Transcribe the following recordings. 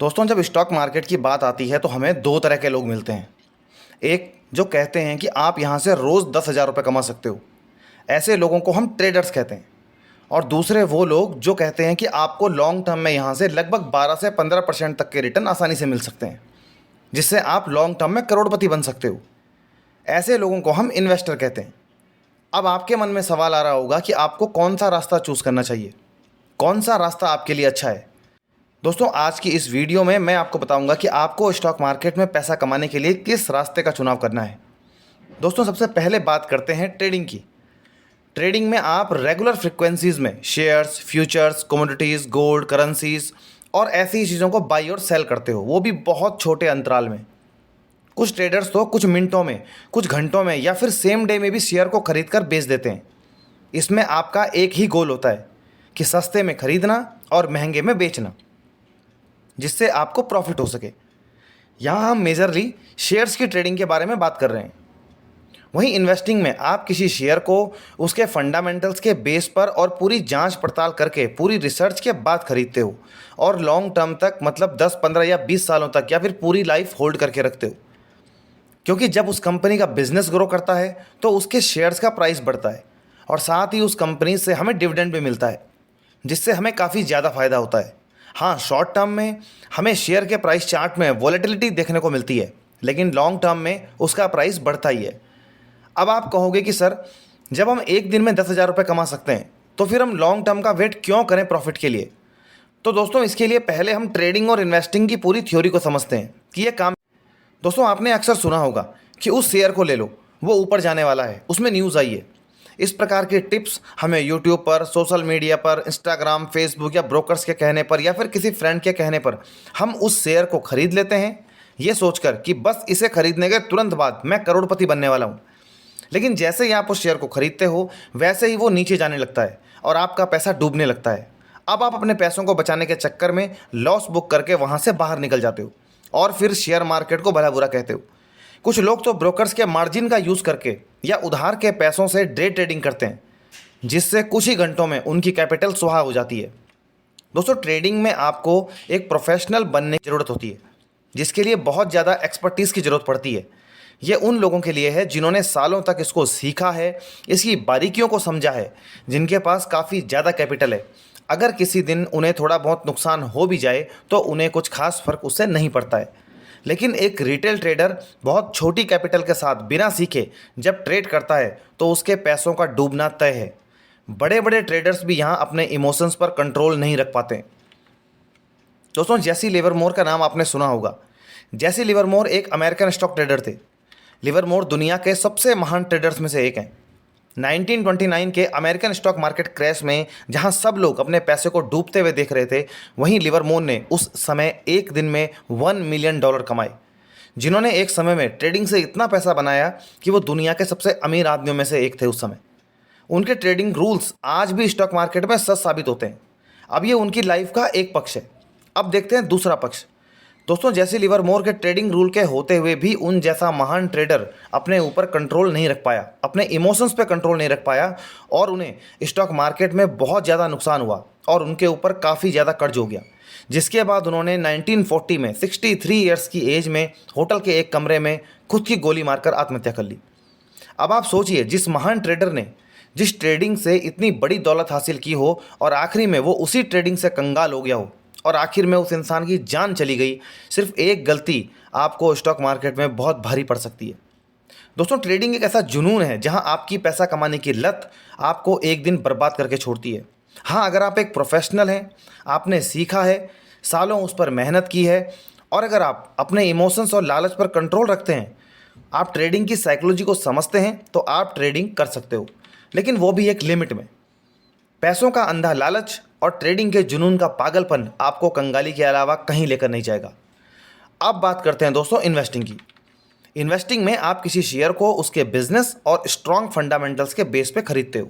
दोस्तों, जब stock market की बात आती है तो हमें दो तरह के लोग मिलते हैं। एक जो कहते हैं कि आप यहाँ से रोज़ 10,000 रुपये कमा सकते हो, ऐसे लोगों को हम ट्रेडर्स कहते हैं। और दूसरे वो लोग जो कहते हैं कि आपको लॉन्ग टर्म में यहाँ से लगभग 12 से 15% तक के रिटर्न आसानी से मिल सकते हैं, जिससे आप लॉन्ग टर्म में करोड़पति बन सकते हो। ऐसे लोगों को हम इन्वेस्टर कहते हैं। अब आपके मन में सवाल आ रहा होगा कि आपको कौन सा रास्ता चूज़ करना चाहिए, कौन सा रास्ता आपके लिए अच्छा है। दोस्तों, आज की इस वीडियो में मैं आपको बताऊंगा कि आपको स्टॉक मार्केट में पैसा कमाने के लिए किस रास्ते का चुनाव करना है। दोस्तों, सबसे पहले बात करते हैं ट्रेडिंग की। ट्रेडिंग में आप रेगुलर फ्रिक्वेंसीज़ में shares, futures, commodities, gold, currencies और ऐसी चीज़ों को बाई और सेल करते हो, वो भी बहुत छोटे अंतराल में। कुछ ट्रेडर्स तो कुछ मिनटों में, कुछ घंटों में या फिर सेम डे में भी शेयर को खरीद कर बेच देते हैं। इसमें आपका एक ही गोल होता है कि सस्ते में खरीदना और महंगे में बेचना, जिससे आपको प्रॉफिट हो सके। यहाँ हम मेजरली शेयर्स की ट्रेडिंग के बारे में बात कर रहे हैं। वहीं इन्वेस्टिंग में आप किसी शेयर को उसके फंडामेंटल्स के बेस पर और पूरी जांच पड़ताल करके, पूरी रिसर्च के बाद खरीदते हो और लॉन्ग टर्म तक, मतलब 10, 15 या 20 सालों तक या फिर पूरी लाइफ होल्ड करके रखते हो। क्योंकि जब उस कंपनी का बिजनेस ग्रो करता है तो उसके शेयर्स का प्राइस बढ़ता है और साथ ही उस कंपनी से हमें डिविडेंड भी मिलता है, जिससे हमें काफ़ी ज़्यादा फायदा होता है। हाँ, शॉर्ट टर्म में हमें शेयर के प्राइस चार्ट में वॉलेटिलिटी देखने को मिलती है, लेकिन लॉन्ग टर्म में उसका प्राइस बढ़ता ही है। अब आप कहोगे कि सर, जब हम एक दिन में 10,000 रुपये कमा सकते हैं तो फिर हम लॉन्ग टर्म का वेट क्यों करें प्रॉफिट के लिए। तो दोस्तों, इसके लिए पहले हम ट्रेडिंग और इन्वेस्टिंग की पूरी थ्योरी को समझते हैं कि ये काम। दोस्तों, आपने अक्सर सुना होगा कि उस शेयर को ले लो, वो ऊपर जाने वाला है, उसमें न्यूज़ आई है। इस प्रकार के टिप्स हमें यूट्यूब पर, सोशल मीडिया पर, इंस्टाग्राम, फेसबुक या ब्रोकर्स के कहने पर या फिर किसी फ्रेंड के कहने पर हम उस शेयर को खरीद लेते हैं, ये सोचकर कि बस इसे खरीदने के तुरंत बाद मैं करोड़पति बनने वाला हूँ। लेकिन जैसे ही आप उस शेयर को खरीदते हो, वैसे ही वो नीचे जाने लगता है और आपका पैसा डूबने लगता है। अब आप अपने पैसों को बचाने के चक्कर में लॉस बुक करके वहाँ से बाहर निकल जाते हो और फिर शेयर मार्केट को भला बुरा कहते हो। कुछ लोग तो ब्रोकर्स के मार्जिन का यूज़ करके या उधार के पैसों से डे ट्रेडिंग करते हैं, जिससे कुछ ही घंटों में उनकी कैपिटल सुहा हो जाती है। दोस्तों, ट्रेडिंग में आपको एक प्रोफेशनल बनने की ज़रूरत होती है, जिसके लिए बहुत ज़्यादा एक्सपर्टीज़ की ज़रूरत पड़ती है। ये उन लोगों के लिए है जिन्होंने सालों तक इसको सीखा है, इसकी बारीकियों को समझा है, जिनके पास काफ़ी ज़्यादा कैपिटल है। अगर किसी दिन उन्हें थोड़ा बहुत नुकसान हो भी जाए तो उन्हें कुछ खास फर्क उससे नहीं पड़ता है। लेकिन एक रिटेल ट्रेडर बहुत छोटी कैपिटल के साथ बिना सीखे जब ट्रेड करता है तो उसके पैसों का डूबना तय है। बड़े बड़े ट्रेडर्स भी यहाँ अपने इमोशंस पर कंट्रोल नहीं रख पाते। दोस्तों, जेसी लिवरमोर का नाम आपने सुना होगा। जेसी लिवरमोर एक अमेरिकन स्टॉक ट्रेडर थे। लिवरमोर दुनिया के सबसे महान ट्रेडर्स में से एक हैं। 1929 के अमेरिकन स्टॉक मार्केट क्रैश में जहां सब लोग अपने पैसे को डूबते हुए देख रहे थे, वहीं लिवरमोर ने उस समय एक दिन में $1 मिलियन कमाए, जिन्होंने एक समय में ट्रेडिंग से इतना पैसा बनाया कि वो दुनिया के सबसे अमीर आदमियों में से एक थे उस समय। उनके ट्रेडिंग रूल्स आज भी स्टॉक मार्केट में सच साबित होते हैं। अब ये उनकी लाइफ का एक पक्ष है। अब देखते हैं दूसरा पक्ष। दोस्तों, जैसे लिवरमोर के ट्रेडिंग रूल के होते हुए भी उन जैसा महान ट्रेडर अपने ऊपर कंट्रोल नहीं रख पाया, अपने इमोशंस पे कंट्रोल नहीं रख पाया और उन्हें स्टॉक मार्केट में बहुत ज़्यादा नुकसान हुआ और उनके ऊपर काफ़ी ज़्यादा कर्ज हो गया। जिसके बाद उन्होंने 1940 में 63 ईयर्स की एज में होटल के एक कमरे में खुद की गोली मारकर आत्महत्या कर ली। अब आप सोचिए, जिस महान ट्रेडर ने जिस ट्रेडिंग से इतनी बड़ी दौलत हासिल की हो और आखिरी में वो उसी ट्रेडिंग से कंगाल हो गया हो और आखिर में उस इंसान की जान चली गई। सिर्फ एक गलती आपको स्टॉक मार्केट में बहुत भारी पड़ सकती है। दोस्तों, ट्रेडिंग एक ऐसा जुनून है जहां आपकी पैसा कमाने की लत आपको एक दिन बर्बाद करके छोड़ती है। हाँ, अगर आप एक प्रोफेशनल हैं, आपने सीखा है, सालों उस पर मेहनत की है और अगर आप अपने इमोशंस और लालच पर कंट्रोल रखते हैं, आप ट्रेडिंग की साइकोलॉजी को समझते हैं, तो आप ट्रेडिंग कर सकते हो, लेकिन वो भी एक लिमिट में। पैसों का अंधा लालच और ट्रेडिंग के जुनून का पागलपन आपको कंगाली के अलावा कहीं लेकर नहीं जाएगा। अब बात करते हैं दोस्तों इन्वेस्टिंग की। इन्वेस्टिंग में आप किसी शेयर को उसके बिजनेस और स्ट्रॉन्ग फंडामेंटल्स के बेस पे खरीदते हो।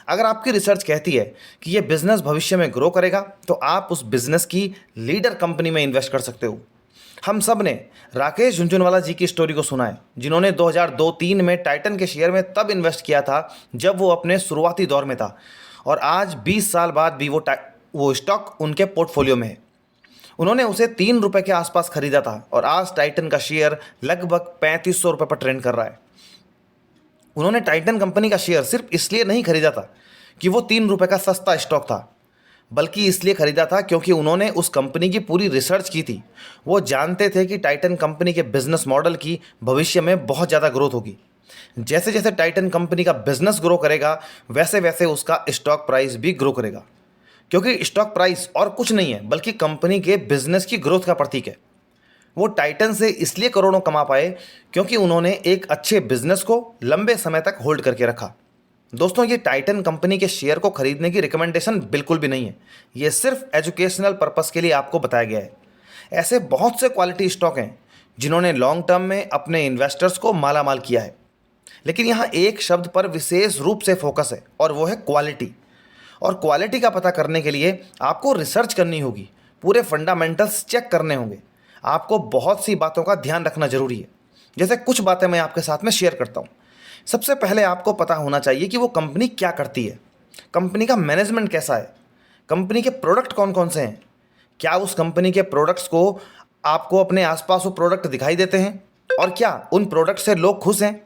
अगर आपकी रिसर्च कहती है कि ये बिजनेस भविष्य में ग्रो करेगा, तो आप उस बिजनेस की लीडर कंपनी में इन्वेस्ट कर सकते हो। हम सब ने राकेश झुनझुनवाला जी की स्टोरी को सुना है, जिन्होंने 2002-3 में टाइटन के शेयर में तब इन्वेस्ट किया था जब वो अपने शुरुआती दौर में था और आज 20 साल बाद भी वो स्टॉक उनके पोर्टफोलियो में है। उन्होंने उसे 3 रुपये के आसपास खरीदा था और आज टाइटन का शेयर लगभग 3500 रुपये पर ट्रेंड कर रहा है। उन्होंने टाइटन कंपनी का शेयर सिर्फ इसलिए नहीं खरीदा था कि वो 3 रुपये का सस्ता स्टॉक था, बल्कि इसलिए खरीदा था क्योंकि उन्होंने उस कंपनी की पूरी रिसर्च की थी। वो जानते थे कि टाइटन कंपनी के बिजनेस मॉडल की भविष्य में बहुत ज़्यादा ग्रोथ होगी। जैसे जैसे टाइटन कंपनी का बिजनेस ग्रो करेगा वैसे वैसे उसका स्टॉक प्राइस भी ग्रो करेगा, क्योंकि स्टॉक प्राइस और कुछ नहीं है बल्कि कंपनी के बिजनेस की ग्रोथ का प्रतीक है। वो टाइटन से इसलिए करोड़ों कमा पाए क्योंकि उन्होंने एक अच्छे बिजनेस को लंबे समय तक होल्ड करके रखा। दोस्तों, ये टाइटन कंपनी के शेयर को खरीदने की रिकमेंडेशन बिल्कुल भी नहीं है। ये सिर्फ एजुकेशनल पर्पस के लिए आपको बताया गया है। ऐसे बहुत से क्वालिटी स्टॉक हैं जिन्होंने लॉन्ग टर्म में अपने इन्वेस्टर्स को माला माल किया है, लेकिन यहाँ एक शब्द पर विशेष रूप से फोकस है और वो है क्वालिटी। और क्वालिटी का पता करने के लिए आपको रिसर्च करनी होगी, पूरे फंडामेंटल्स चेक करने होंगे। आपको बहुत सी बातों का ध्यान रखना जरूरी है। जैसे कुछ बातें मैं आपके साथ में शेयर करता हूँ। सबसे पहले आपको पता होना चाहिए कि वो कंपनी क्या करती है, कंपनी का मैनेजमेंट कैसा है, कंपनी के प्रोडक्ट कौन कौन से हैं, क्या उस कंपनी के प्रोडक्ट्स को आपको अपने आसपास वो प्रोडक्ट दिखाई देते हैं, और क्या उन प्रोडक्ट से लोग खुश हैं,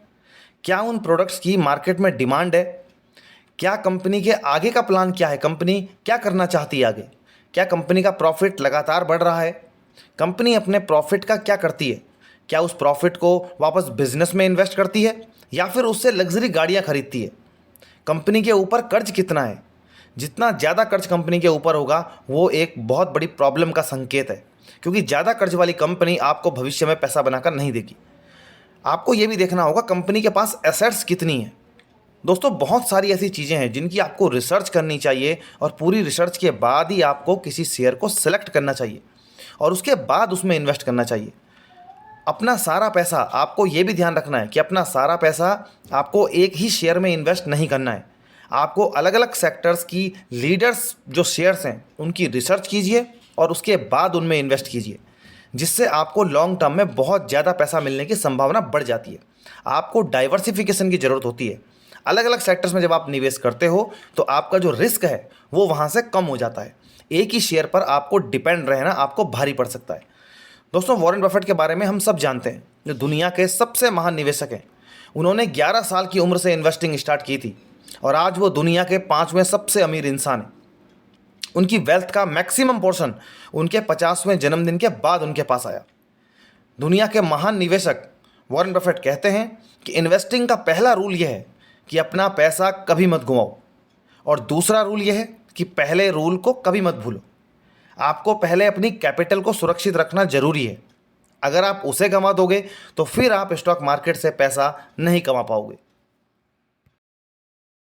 क्या उन प्रोडक्ट्स की मार्केट में डिमांड है, क्या कंपनी के आगे का प्लान क्या है, कंपनी क्या करना चाहती है आगे, क्या कंपनी का प्रॉफिट लगातार बढ़ रहा है, कंपनी अपने प्रॉफिट का क्या करती है, क्या उस प्रॉफिट को वापस बिजनेस में इन्वेस्ट करती है या फिर उससे लग्जरी गाड़ियाँ खरीदती है, कंपनी के ऊपर कर्ज कितना है। जितना ज़्यादा कर्ज कंपनी के ऊपर होगा वो एक बहुत बड़ी प्रॉब्लम का संकेत है, क्योंकि ज़्यादा कर्ज वाली कंपनी आपको भविष्य में पैसा बनाकर नहीं देगी। आपको ये भी देखना होगा कंपनी के पास एसेट्स कितनी है। दोस्तों, बहुत सारी ऐसी चीज़ें हैं जिनकी आपको रिसर्च करनी चाहिए और पूरी रिसर्च के बाद ही आपको किसी शेयर को सिलेक्ट करना चाहिए और उसके बाद उसमें इन्वेस्ट करना चाहिए। अपना सारा पैसा, आपको ये भी ध्यान रखना है कि अपना सारा पैसा आपको एक ही शेयर में इन्वेस्ट नहीं करना है। आपको अलग अलग सेक्टर्स की लीडर्स जो शेयर्स हैं उनकी रिसर्च कीजिए और उसके बाद उनमें इन्वेस्ट कीजिए, जिससे आपको लॉन्ग टर्म में बहुत ज़्यादा पैसा मिलने की संभावना बढ़ जाती है। आपको डाइवर्सिफिकेशन की ज़रूरत होती है। अलग अलग सेक्टर्स में जब आप निवेश करते हो तो आपका जो रिस्क है वो वहाँ से कम हो जाता है। एक ही शेयर पर आपको डिपेंड रहना आपको भारी पड़ सकता है। दोस्तों, वॉरेन बफेट के बारे में हम सब जानते हैं, जो दुनिया के सबसे महान निवेशक हैं। उन्होंने 11 साल की उम्र से इन्वेस्टिंग स्टार्ट की थी और आज वो दुनिया के 5वें सबसे अमीर इंसान हैं। उनकी वेल्थ का मैक्सिमम पोर्शन उनके 50वें जन्मदिन के बाद उनके पास आया। दुनिया के महान निवेशक वॉरेन बफेट कहते हैं कि इन्वेस्टिंग का पहला रूल यह है कि अपना पैसा कभी मत घुमाओ, और दूसरा रूल यह है कि पहले रूल को कभी मत भूलो। आपको पहले अपनी कैपिटल को सुरक्षित रखना जरूरी है। अगर आप उसे गंवा दोगे तो फिर आप स्टॉक मार्केट से पैसा नहीं कमा पाओगे।